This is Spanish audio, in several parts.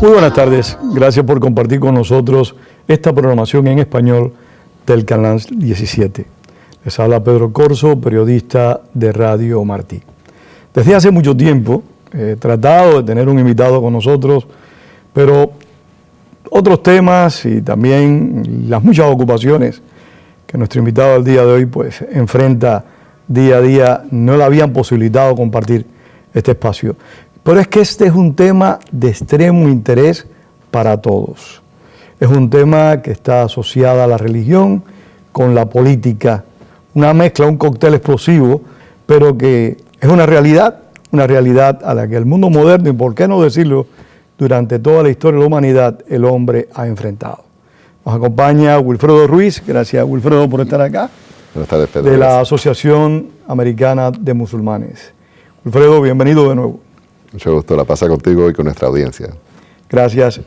Muy buenas tardes, gracias por compartir con nosotros esta programación en español del Canal 17. Les habla Pedro Corzo, periodista de Radio Martí. Desde hace mucho tiempo he tratado de tener un invitado con nosotros, pero otros temas y también las muchas ocupaciones que nuestro invitado al día de hoy pues enfrenta día a día no le habían posibilitado compartir este espacio. Pero es que este es un tema de extremo interés para todos. Es un tema que está asociado a la religión con la política, una mezcla, un cóctel explosivo, pero que es una realidad a la que el mundo moderno, y por qué no decirlo, durante toda la historia de la humanidad, el hombre ha enfrentado. Nos acompaña Wilfredo Ruiz, gracias Wilfredo por estar acá, Buenas tardes, Pedro. de la Asociación Americana de Musulmanes. Wilfredo, bienvenido de nuevo. Mucho gusto, la pasa contigo y con nuestra audiencia. Gracias.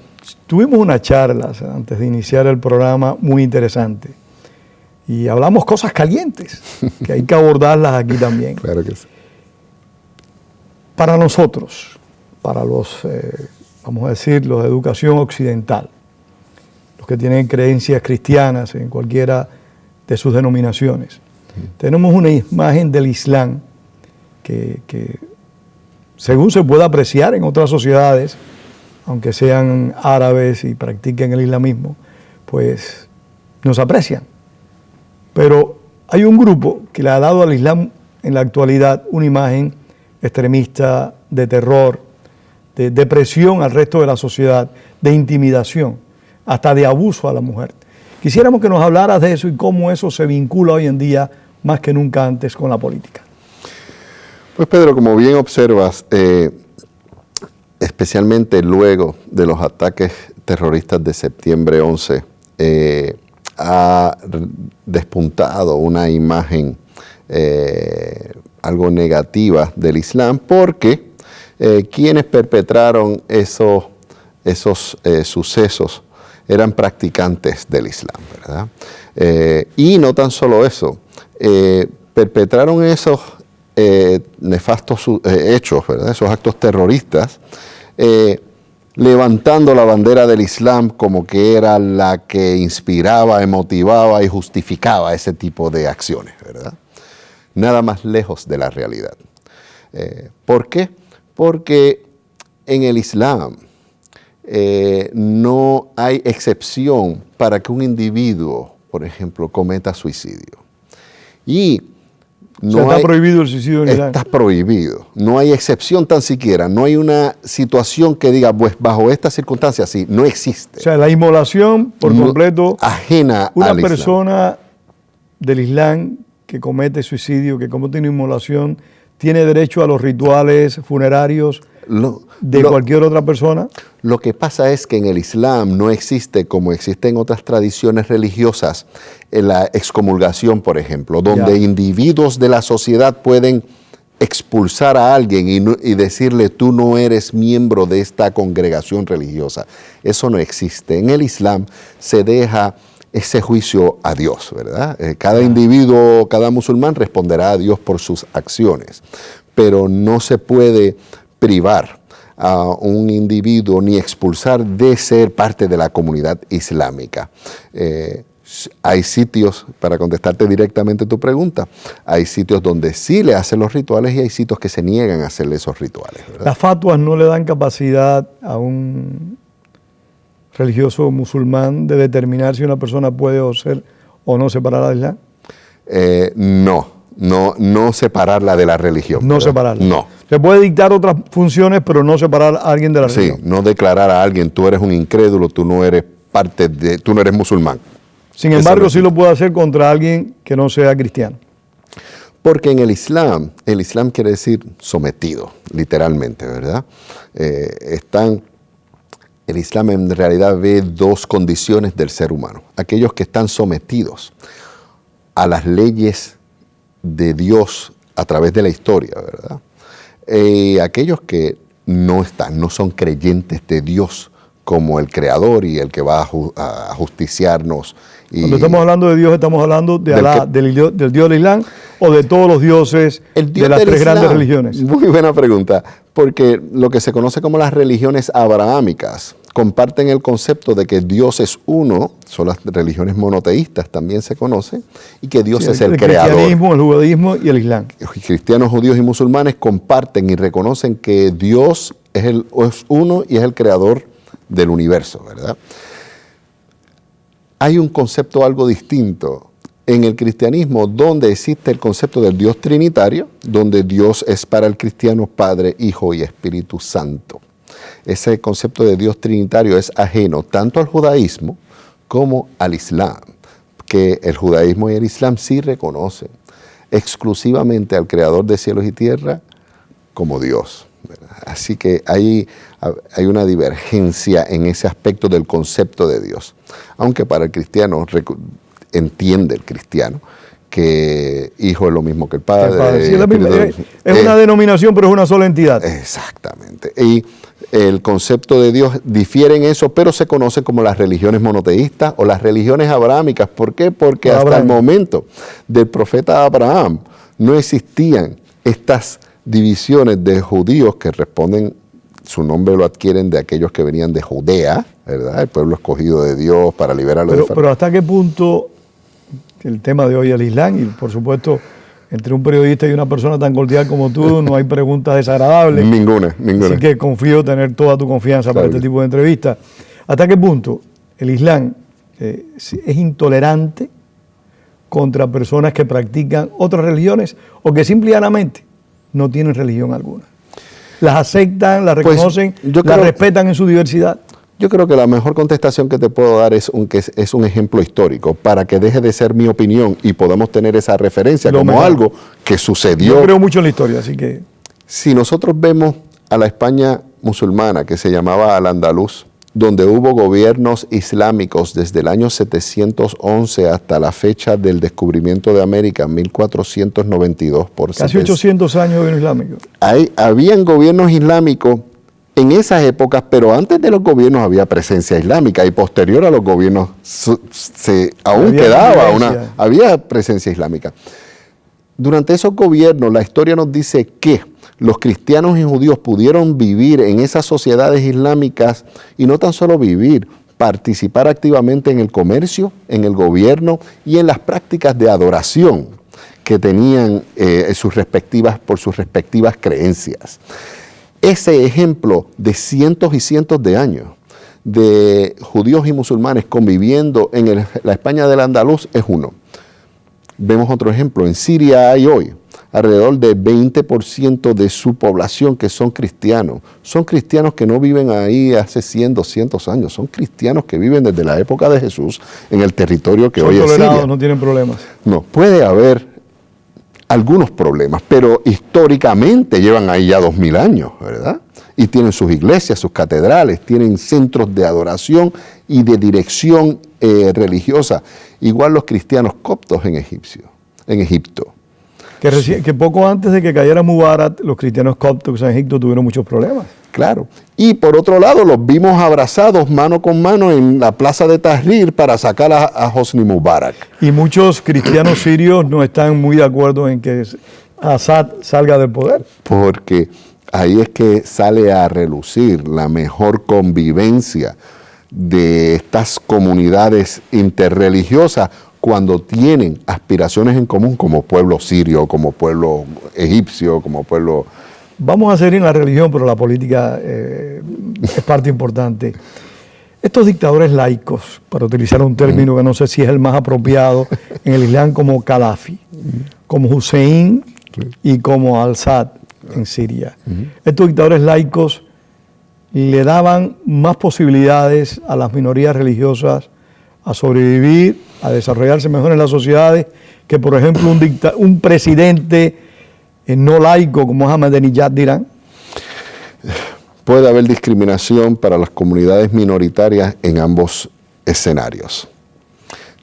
Tuvimos una charla antes de iniciar el programa muy interesante y hablamos cosas calientes que hay que abordarlas aquí también. Claro que sí. Para nosotros, para los, vamos a decir, los de educación occidental, los que tienen creencias cristianas en cualquiera de sus denominaciones, tenemos una imagen del Islam que según se puede apreciar en otras sociedades, aunque sean árabes y practiquen el islamismo, pues nos aprecian. Pero hay un grupo que le ha dado al Islam en la actualidad una imagen extremista, de terror, de depresión al resto de la sociedad, de intimidación, hasta de abuso a la mujer. Quisiéramos que nos hablaras de eso y cómo eso se vincula hoy en día más que nunca antes con la política. Pues Pedro, como bien observas, especialmente luego de los ataques terroristas de septiembre 11, ha despuntado una imagen algo negativa del Islam, porque quienes perpetraron esos sucesos eran practicantes del Islam, ¿verdad? Y no tan solo eso, perpetraron esos nefastos hechos, ¿verdad? Esos actos terroristas, levantando la bandera del Islam como que era la que inspiraba, motivaba y justificaba ese tipo de acciones, ¿verdad? Nada más lejos de la realidad. ¿Por qué? Porque en el Islam no hay excepción para que un individuo, por ejemplo, cometa suicidio. Y no está prohibido el suicidio en Islam. Está prohibido. No hay excepción tan siquiera. No hay una situación que diga, pues bajo estas circunstancias sí, no existe. O sea, la inmolación por completo. Ajena una al persona del Islam que comete suicidio, que comete una inmolación, ¿tiene derecho a los rituales funerarios de cualquier otra persona? Lo que pasa es que en el Islam no existe, como existe en otras tradiciones religiosas, la excomulgación, por ejemplo, donde individuos de la sociedad pueden expulsar a alguien y decirle, tú no eres miembro de esta congregación religiosa. Eso no existe. En el Islam se deja ese juicio a Dios, ¿verdad? Cada individuo, cada musulmán responderá a Dios por sus acciones, pero no se puede privar a un individuo ni expulsar de ser parte de la comunidad islámica. Hay sitios, para contestarte directamente tu pregunta, hay sitios donde sí le hacen los rituales y hay sitios que se niegan a hacerle esos rituales, ¿verdad? Las fatuas no le dan capacidad a un religioso musulmán de determinar si una persona puede ser o no separar al Islam. No separarla de la religión. No ¿verdad? separarla. No. Se puede dictar otras funciones, pero no separar a alguien de la religión. Sí, no declarar a alguien, tú eres un incrédulo, tú no eres tú no eres musulmán. Sin embargo, sí lo puede hacer contra alguien que no sea cristiano. Porque en el Islam quiere decir sometido, literalmente, ¿verdad? El Islam en realidad ve dos condiciones del ser humano. Aquellos que están sometidos a las leyes de Dios a través de la historia, ¿verdad? Aquellos que no son creyentes de Dios como el Creador y el que va a justiciarnos. Cuando estamos hablando de Dios, estamos hablando de Alá, del Dios del Islam o de todos los dioses de las tres grandes religiones. Muy buena pregunta, porque lo que se conoce como las religiones abrahámicas, comparten el concepto de que Dios es uno, son las religiones monoteístas, también se conocen, y que Dios es el creador. El cristianismo, el judaísmo y el islam. Cristianos, judíos y musulmanes comparten y reconocen que Dios es uno y es el creador del universo, ¿verdad? Hay un concepto algo distinto en el cristianismo, donde existe el concepto del Dios trinitario, donde Dios es para el cristiano Padre, Hijo y Espíritu Santo. Ese concepto de Dios trinitario es ajeno tanto al judaísmo como al islam, que el judaísmo y el islam sí reconocen exclusivamente al creador de cielos y tierra como Dios, ¿verdad? Así que hay una divergencia en ese aspecto del concepto de Dios. Aunque para el cristiano, entiende el cristiano, que hijo es lo mismo que el Padre. Sí, es una denominación, pero es una sola entidad. Exactamente. Y el concepto de Dios difiere en eso, pero se conoce como las religiones monoteístas o las religiones abrahámicas. ¿Por qué? Porque hasta el momento del profeta Abraham no existían estas divisiones de judíos que responden, su nombre lo adquieren de aquellos que venían de Judea, ¿verdad? El pueblo escogido de Dios para liberarlo de Faraón. Pero ¿hasta qué punto el tema de hoy es el Islam? Y por supuesto, entre un periodista y una persona tan cordial como tú, no hay preguntas desagradables. Ninguna. Así que confío tener toda tu confianza para este tipo de entrevistas. ¿Hasta qué punto el Islam es intolerante contra personas que practican otras religiones o que simplemente no tienen religión alguna? ¿Las aceptan, las reconocen, las respetan en su diversidad? Yo creo que la mejor contestación que te puedo dar es un ejemplo histórico para que deje de ser mi opinión y podamos tener esa referencia como algo que sucedió. Yo creo mucho en la historia, así que... Si nosotros vemos a la España musulmana, que se llamaba Al-Andalus, donde hubo gobiernos islámicos desde el año 711 hasta la fecha del descubrimiento de América, 1492. Casi 800 años de gobierno islámico. Habían gobiernos islámicos en esas épocas, pero antes de los gobiernos había presencia islámica y posterior a los gobiernos había presencia islámica. Durante esos gobiernos, la historia nos dice que los cristianos y judíos pudieron vivir en esas sociedades islámicas y no tan solo vivir, participar activamente en el comercio, en el gobierno y en las prácticas de adoración que tenían por sus respectivas creencias. Ese ejemplo de cientos y cientos de años de judíos y musulmanes conviviendo en la España del Andaluz es uno. Vemos otro ejemplo. En Siria hay hoy alrededor del 20% de su población que son cristianos. Son cristianos que no viven ahí hace 100, 200 años. Son cristianos que viven desde la época de Jesús en el territorio que hoy es Siria. No tienen problemas. No, puede haber algunos problemas, pero históricamente llevan ahí ya 2000 años, ¿verdad? Y tienen sus iglesias, sus catedrales, tienen centros de adoración y de dirección religiosa. Igual los cristianos coptos en Egipto. Que poco antes de que cayera Mubarak, los cristianos coptos en Egipto tuvieron muchos problemas. Claro. Y por otro lado, los vimos abrazados mano con mano en la plaza de Tahrir para sacar a Hosni Mubarak. Y muchos cristianos sirios no están muy de acuerdo en que Assad salga del poder. Porque ahí es que sale a relucir la mejor convivencia de estas comunidades interreligiosas cuando tienen aspiraciones en común como pueblo sirio, como pueblo egipcio, como pueblo... Vamos a seguir en la religión, pero la política es parte importante. Estos dictadores laicos, para utilizar un término que no sé si es el más apropiado en el Islam, como Gaddafi, como Hussein y como Al-Assad en Siria. Estos dictadores laicos le daban más posibilidades a las minorías religiosas a sobrevivir, a desarrollarse mejor en las sociedades, que por ejemplo un presidente no laico como Ahmadinejad de Irán. Puede haber discriminación para las comunidades minoritarias en ambos escenarios.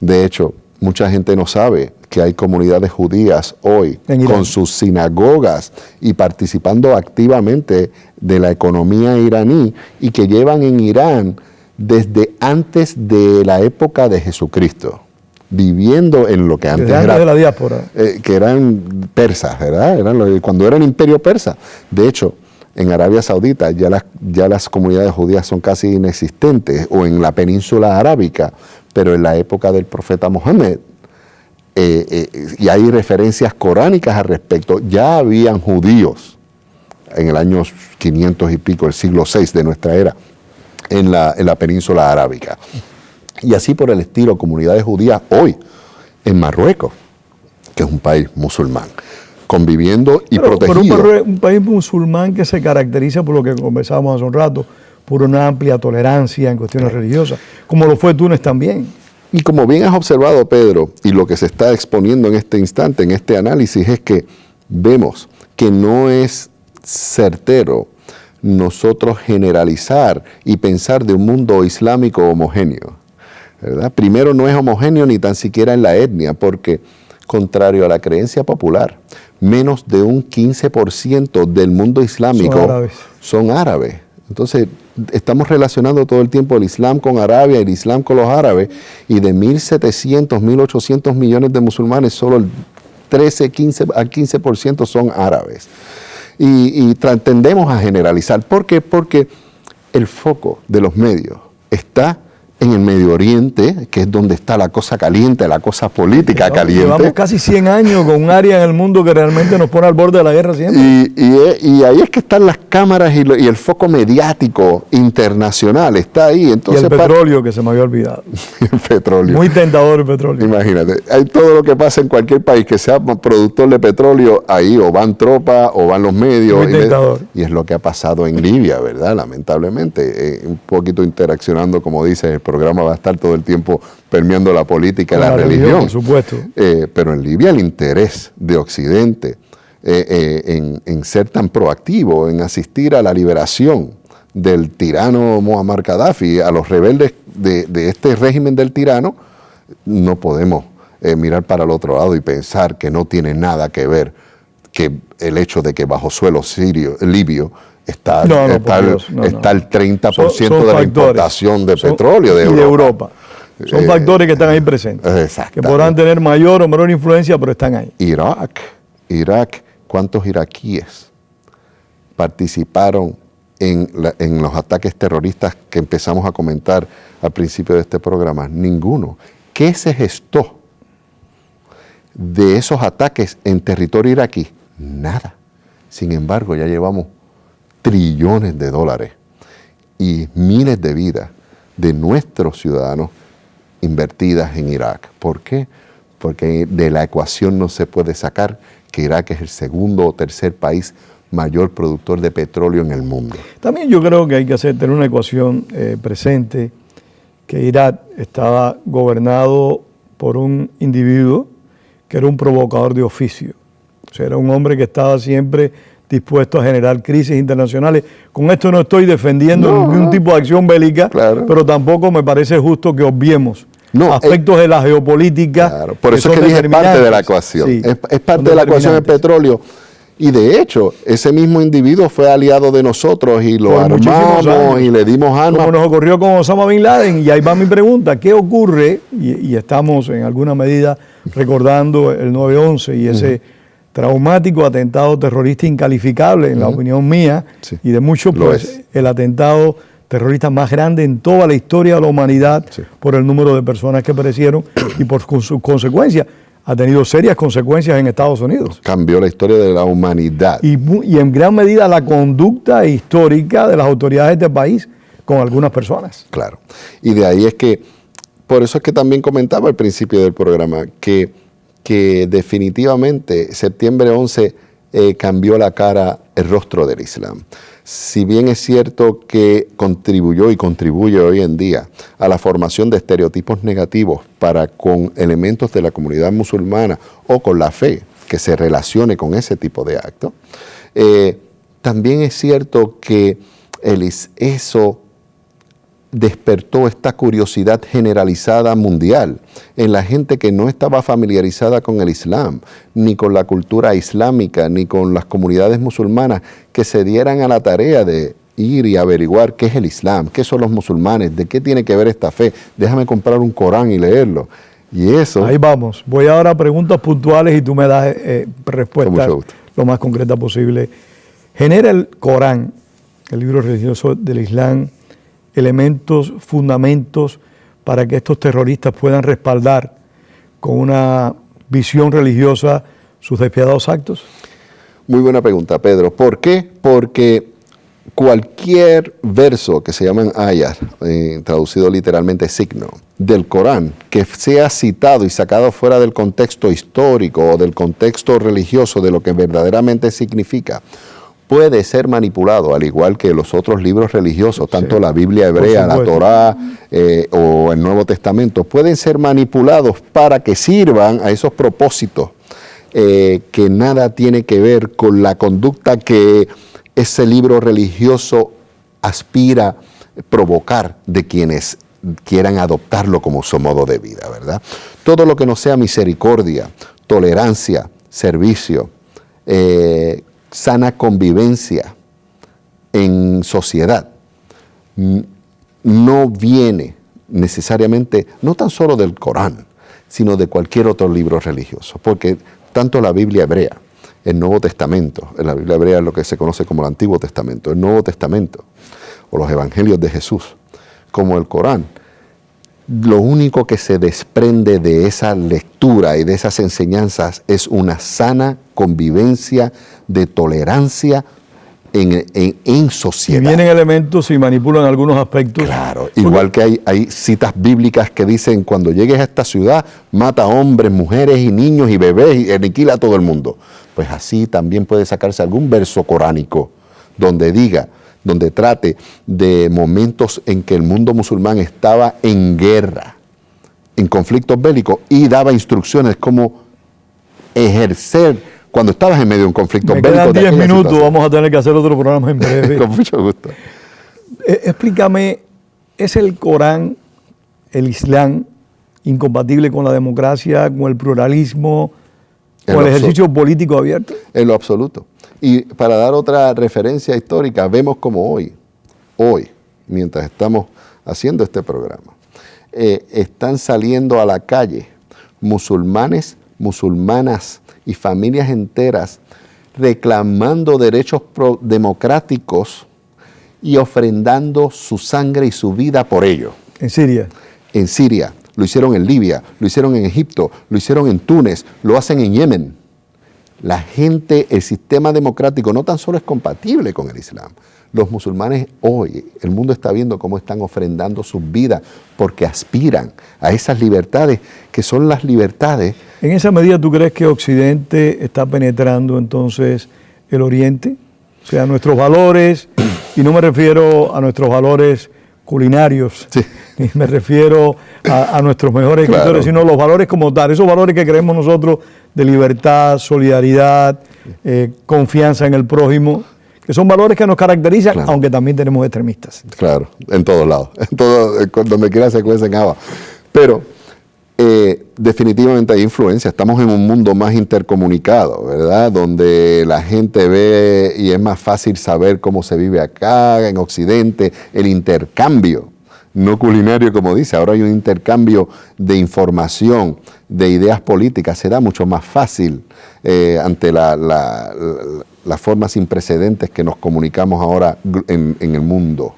De hecho, mucha gente no sabe que hay comunidades judías hoy con sus sinagogas y participando activamente de la economía iraní y que llevan en Irán desde antes de la época de Jesucristo, viviendo en lo que antes era de la diáspora. Que eran persas, ¿verdad? Cuando era el imperio persa. De hecho, en Arabia Saudita ya las comunidades judías son casi inexistentes, o en la península arábica, pero en la época del profeta Mohammed, y hay referencias coránicas al respecto, ya habían judíos en el año 500 y pico, el siglo VI de nuestra era, en la península arábica. Y así por el estilo, comunidades judías hoy en Marruecos, que es un país musulmán, conviviendo y protegido. Pero un país musulmán que se caracteriza por lo que conversábamos hace un rato, por una amplia tolerancia en cuestiones religiosas, como lo fue Túnez también. Y como bien has observado, Pedro, y lo que se está exponiendo en este instante, en este análisis, es que vemos que no es certero nosotros generalizar y pensar de un mundo islámico homogéneo, ¿verdad? Primero, no es homogéneo ni tan siquiera en la etnia, porque contrario a la creencia popular, menos de un 15% del mundo islámico son árabes. Entonces, estamos relacionando todo el tiempo el Islam con Arabia, el Islam con los árabes, y de 1.700, 1.800 millones de musulmanes, solo el 13, al 15% son árabes. Y tendemos a generalizar. ¿Por qué? Porque el foco de los medios está en el Medio Oriente, que es donde está la cosa caliente, la cosa política caliente. Llevamos casi 100 años con un área en el mundo que realmente nos pone al borde de la guerra siempre. Y ahí es que están las cámaras y el foco mediático internacional, está ahí. Entonces, y el petróleo, que se me había olvidado. El petróleo. Muy tentador el petróleo. Imagínate, hay todo lo que pasa en cualquier país que sea productor de petróleo, ahí o van tropas o van los medios. Muy tentador. Y es lo que ha pasado en Libia, ¿verdad? Lamentablemente. Un poquito interaccionando, como dice el programa, va a estar todo el tiempo permeando la política y la religión. Por supuesto. Pero en Libia el interés de Occidente en ser tan proactivo, en asistir a la liberación del tirano Muammar Gaddafi, a los rebeldes de este régimen del tirano, no podemos mirar para el otro lado y pensar que no tiene nada que ver que el hecho de que bajo suelo libio está el 30% de la importación de petróleo de Europa. Son factores que están ahí presentes, que podrán tener mayor o menor influencia, pero están ahí. Irak, ¿cuántos iraquíes participaron en los ataques terroristas que empezamos a comentar al principio de este programa? Ninguno. ¿Qué se gestó de esos ataques en territorio iraquí? Nada. Sin embargo, ya llevamos trillones de dólares y miles de vidas de nuestros ciudadanos invertidas en Irak. ¿Por qué? Porque de la ecuación no se puede sacar que Irak es el segundo o tercer país mayor productor de petróleo en el mundo. También yo creo que hay que tener una ecuación presente, que Irak estaba gobernado por un individuo que era un provocador de oficio. O sea, era un hombre que estaba siempre dispuesto a generar crisis internacionales. Con esto no estoy defendiendo ningún tipo de acción bélica, pero tampoco me parece justo que obviemos aspectos de la geopolítica. Claro. Por eso es que dije es parte de la ecuación. Sí, es parte de la ecuación del petróleo. Y de hecho, ese mismo individuo fue aliado de nosotros y lo armamos y le dimos armas. Como nos ocurrió con Osama Bin Laden. Y ahí va mi pregunta, ¿qué ocurre? Y estamos en alguna medida recordando el 9/11 y ese traumático atentado terrorista incalificable, en la opinión mía y de muchos, pues el atentado terrorista más grande en toda la historia de la humanidad por el número de personas que perecieron y por sus consecuencias. Ha tenido serias consecuencias en Estados Unidos. Cambió la historia de la humanidad. Y en gran medida la conducta histórica de las autoridades de este país con algunas personas. Claro. Y de ahí es que, por eso es que también comentaba al principio del programa, que definitivamente septiembre 11 cambió la cara, el rostro del Islam. Si bien es cierto que contribuyó y contribuye hoy en día a la formación de estereotipos negativos para con elementos de la comunidad musulmana o con la fe que se relacione con ese tipo de actos, también es cierto que eso despertó esta curiosidad generalizada mundial en la gente que no estaba familiarizada con el Islam, ni con la cultura islámica, ni con las comunidades musulmanas, que se dieran a la tarea de ir y averiguar qué es el Islam, qué son los musulmanes, de qué tiene que ver esta fe. Déjame comprar un Corán y leerlo. Y eso... Ahí vamos. Voy ahora a preguntas puntuales y tú me das respuestas lo más concreta posible. ¿Genera el Corán, el libro religioso del Islam, elementos, fundamentos para que estos terroristas puedan respaldar con una visión religiosa sus despiadados actos? Muy buena pregunta, Pedro. ¿Por qué? Porque cualquier verso que se llaman ayat, traducido literalmente signo, del Corán, que sea citado y sacado fuera del contexto histórico o del contexto religioso de lo que verdaderamente significa, puede ser manipulado, al igual que los otros libros religiosos, tanto la Biblia hebrea, la Torá o el Nuevo Testamento, pueden ser manipulados para que sirvan a esos propósitos que nada tiene que ver con la conducta que ese libro religioso aspira a provocar de quienes quieran adoptarlo como su modo de vida, ¿verdad? Todo lo que no sea misericordia, tolerancia, servicio, sana convivencia en sociedad, no viene necesariamente, no tan solo del Corán, sino de cualquier otro libro religioso, porque tanto la Biblia hebrea, el Nuevo Testamento, en la Biblia hebrea es lo que se conoce como el Antiguo Testamento, el Nuevo Testamento, o los Evangelios de Jesús, como el Corán, lo único que se desprende de esa lectura y de esas enseñanzas es una sana convivencia de tolerancia en sociedad. Y vienen elementos y manipulan algunos aspectos. Claro, igual que hay citas bíblicas que dicen, cuando llegues a esta ciudad, mata a hombres, mujeres y niños y bebés y aniquila a todo el mundo. Pues así también puede sacarse algún verso coránico donde diga, donde trate de momentos en que el mundo musulmán estaba en guerra, en conflictos bélicos, y daba instrucciones como ejercer cuando estabas en medio de un conflicto bélico. Me quedan 10 minutos, situación. Vamos a tener que hacer otro programa en breve. Con mucho gusto. Explícame, ¿es el Corán, el Islam, incompatible con la democracia, con el pluralismo, con el ejercicio político abierto? En lo absoluto. Y para dar otra referencia histórica, vemos como hoy, mientras estamos haciendo este programa, están saliendo a la calle musulmanes, musulmanas y familias enteras reclamando derechos democráticos y ofrendando su sangre y su vida por ello. ¿En Siria? En Siria, lo hicieron en Libia, lo hicieron en Egipto, lo hicieron en Túnez, lo hacen en Yemen. La gente, el sistema democrático no tan solo es compatible con el Islam. Los musulmanes hoy, el mundo está viendo cómo están ofrendando sus vidas porque aspiran a esas libertades que son las libertades. ¿En esa medida tú crees que Occidente está penetrando entonces el Oriente? O sea, nuestros valores, y no me refiero a nuestros valores culinarios, sí, ni me refiero a nuestros mejores escritores, sino los valores como tal, esos valores que creemos nosotros de libertad, solidaridad, confianza en el prójimo, que son valores que nos caracterizan, claro, aunque también tenemos extremistas. Claro, en todos lados, donde quiera se cuecen habas. Pero definitivamente hay influencia. Estamos en un mundo más intercomunicado, ¿verdad? Donde la gente ve y es más fácil saber cómo se vive acá, en Occidente, el intercambio, no culinario como dice, ahora hay un intercambio de información, de ideas políticas, se da mucho más fácil ante las formas sin precedentes que nos comunicamos ahora en el mundo,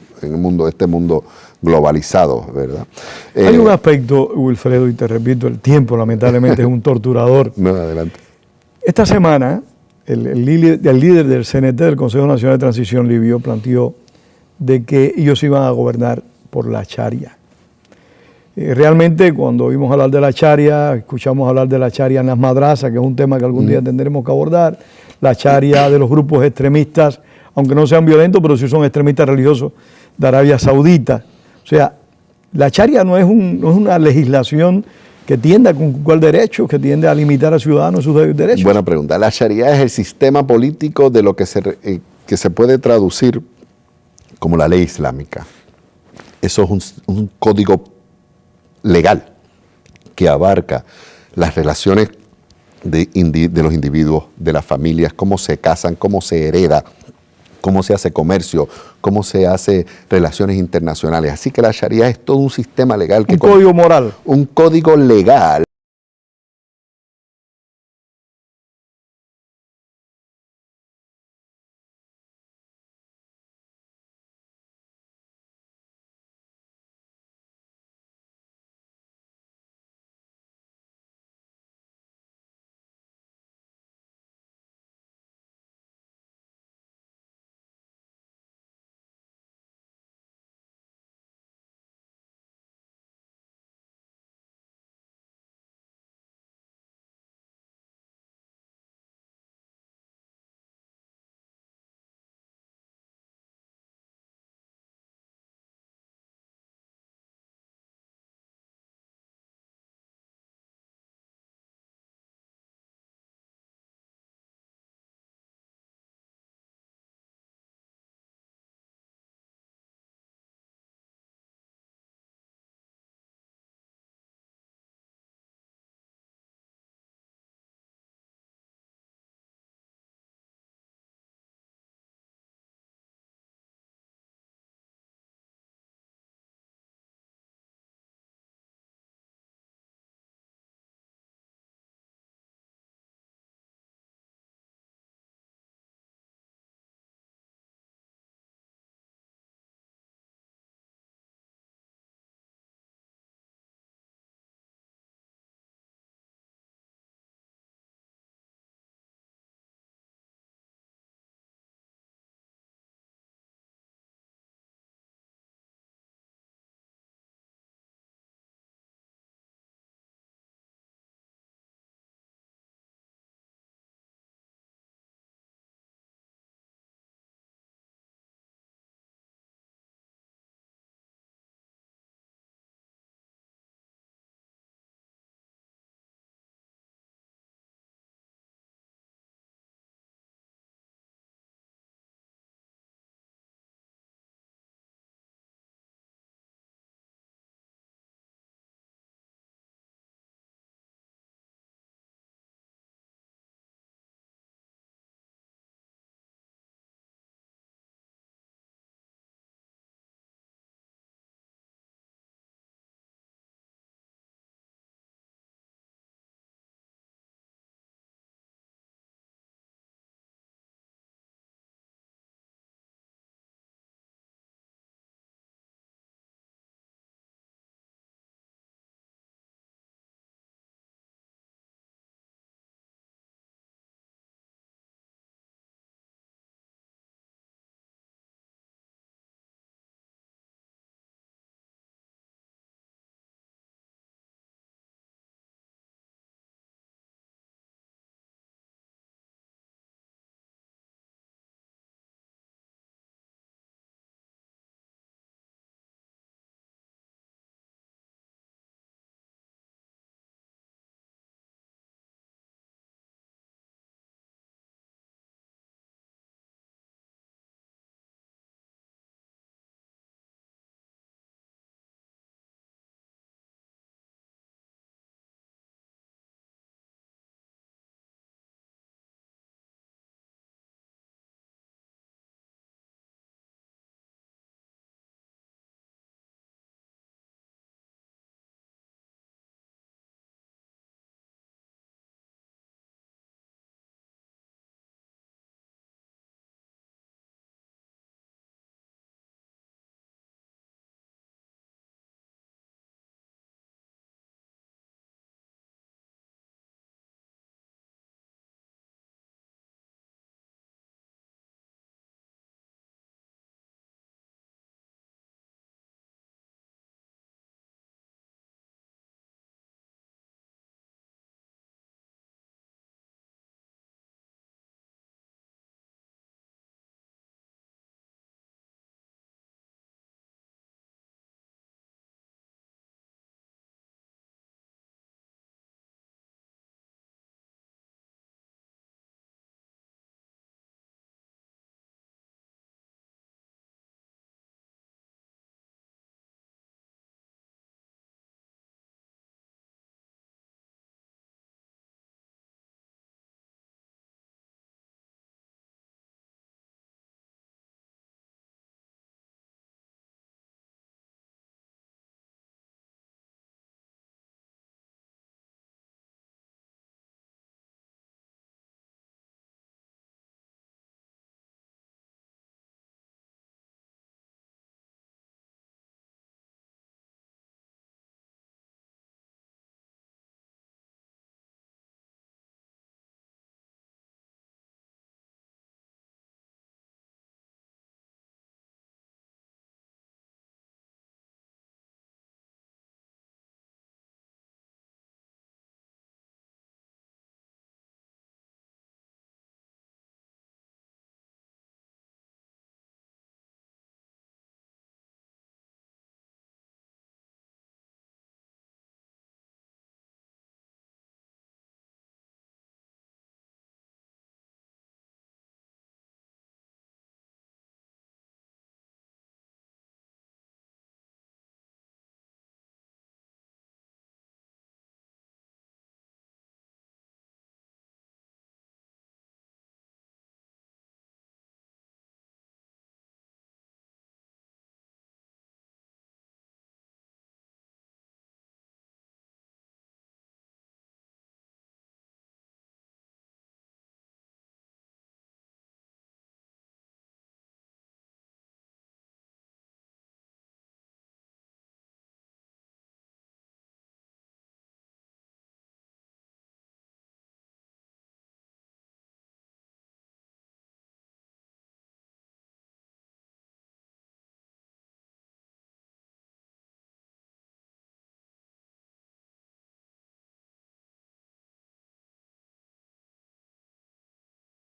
este mundo globalizado, ¿verdad? Hay un aspecto, Wilfredo, y te repito, el tiempo lamentablemente es un torturador. No, adelante. Esta semana, el líder del CNT, del Consejo Nacional de Transición Libio, planteó de que ellos iban a gobernar por la Sharia. Realmente, cuando oímos hablar de la Sharia, escuchamos hablar de la Sharia en las madrazas, que es un tema que algún día tendremos que abordar, la Sharia de los grupos extremistas, aunque no sean violentos, pero sí son extremistas religiosos de Arabia Saudita. O sea, la Sharia no es una legislación que tiende a conculcar derechos, que tiende a limitar a ciudadanos sus derechos. Buena pregunta. La Sharia es el sistema político de lo que se puede traducir como la ley islámica. Eso es un código legal que abarca las relaciones de los individuos, de las familias, cómo se casan, cómo se hereda, cómo se hace comercio, cómo se hace relaciones internacionales. Así que la Sharia es todo un sistema legal. Un código moral. Un código legal